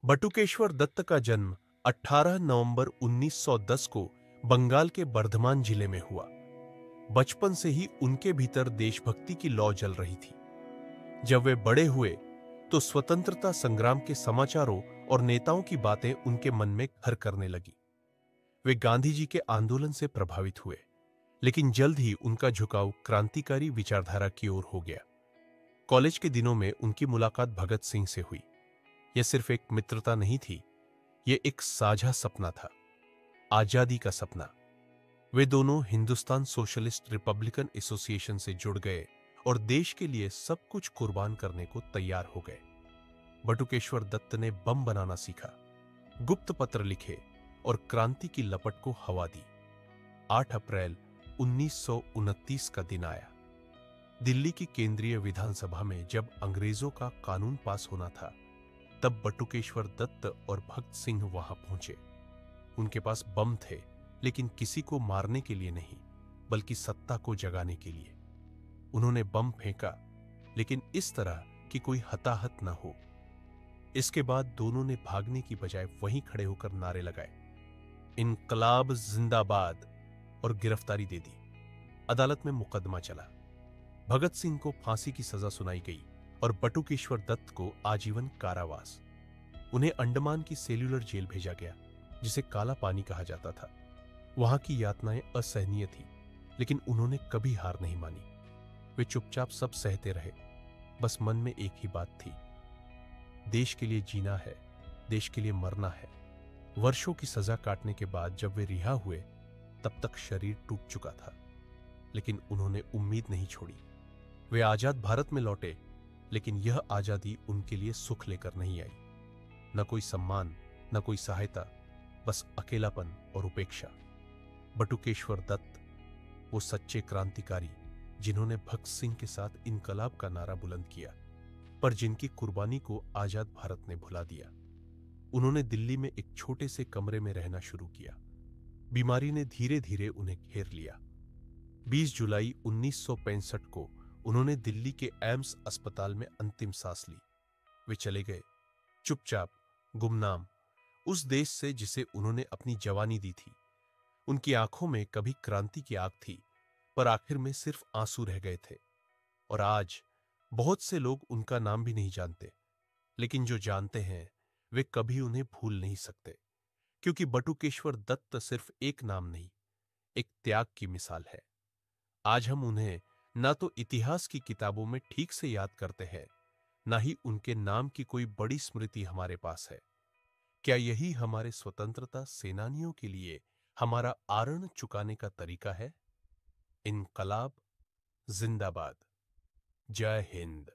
बटुकेश्वर दत्त का जन्म 18 नवंबर 1910 को बंगाल के बर्धमान जिले में हुआ। बचपन से ही उनके भीतर देशभक्ति की लौ जल रही थी। जब वे बड़े हुए तो स्वतंत्रता संग्राम के समाचारों और नेताओं की बातें उनके मन में घर करने लगी। वे गांधी जी के आंदोलन से प्रभावित हुए, लेकिन जल्द ही उनका झुकाव क्रांतिकारी विचारधारा की ओर हो गया। कॉलेज के दिनों में उनकी मुलाकात भगत सिंह से हुई। यह सिर्फ एक मित्रता नहीं थी, यह एक साझा सपना था, आजादी का सपना। वे दोनों हिंदुस्तान सोशलिस्ट रिपब्लिकन एसोसिएशन से जुड़ गए और देश के लिए सब कुछ कुर्बान करने को तैयार हो गए। बटुकेश्वर दत्त ने बम बनाना सीखा, गुप्त पत्र लिखे और क्रांति की लपट को हवा दी। 8 अप्रैल 1929 का दिन आया। दिल्ली की केंद्रीय विधानसभा में जब अंग्रेजों का कानून पास होना था, तब बटुकेश्वर दत्त और भगत सिंह वहां पहुंचे। उनके पास बम थे, लेकिन किसी को मारने के लिए नहीं, बल्कि सत्ता को जगाने के लिए। उन्होंने बम फेंका, लेकिन इस तरह कि कोई हताहत न हो। इसके बाद दोनों ने भागने की बजाय वहीं खड़े होकर नारे लगाए, इनकलाब जिंदाबाद, और गिरफ्तारी दे दी। अदालत में मुकदमा चला। भगत सिंह को फांसी की सजा सुनाई गई और बटुकेश्वर दत्त को आजीवन कारावास। उन्हें अंडमान की सेल्यूलर जेल भेजा गया, जिसे काला पानी कहा जाता था। वहां की यातनाएं असहनीय थी, लेकिन उन्होंने कभी हार नहीं मानी। वे चुपचाप सब सहते रहे। बस मन में एक ही बात थी, देश के लिए जीना है, देश के लिए मरना है। वर्षों की सजा काटने के बाद जब वे रिहा हुए, तब तक शरीर टूट चुका था, लेकिन उन्होंने उम्मीद नहीं छोड़ी। वे आजाद भारत में लौटे, लेकिन यह आजादी उनके लिए सुख लेकर नहीं आई। न कोई सम्मान, न कोई सहायता, बस अकेलापन और उपेक्षा। बटुकेश्वर दत्त, वो सच्चे क्रांतिकारी जिन्होंने भगत सिंह के साथ इनकलाब का नारा बुलंद किया, पर जिनकी कुर्बानी को आजाद भारत ने भुला दिया। उन्होंने दिल्ली में एक छोटे से कमरे में रहना शुरू किया। बीमारी ने धीरे धीरे उन्हें घेर लिया। 20 जुलाई 1965 को उन्होंने दिल्ली के एम्स अस्पताल में अंतिम सांस ली। वे चले गए, चुपचाप, गुमनाम, उस देश से जिसे उन्होंने अपनी जवानी दी थी। उनकी आंखों में कभी क्रांति की आग थी, पर आखिर में सिर्फ आंसू रह गए थे। और आज बहुत से लोग उनका नाम भी नहीं जानते, लेकिन जो जानते हैं वे कभी उन्हें भूल नहीं सकते, क्योंकि बटुकेश्वर दत्त सिर्फ एक नाम नहीं, एक त्याग की मिसाल है। आज हम उन्हें ना तो इतिहास की किताबों में ठीक से याद करते हैं, ना ही उनके नाम की कोई बड़ी स्मृति हमारे पास है। क्या यही हमारे स्वतंत्रता सेनानियों के लिए हमारा आरण चुकाने का तरीका है? इनकलाब जिंदाबाद। जय हिंद।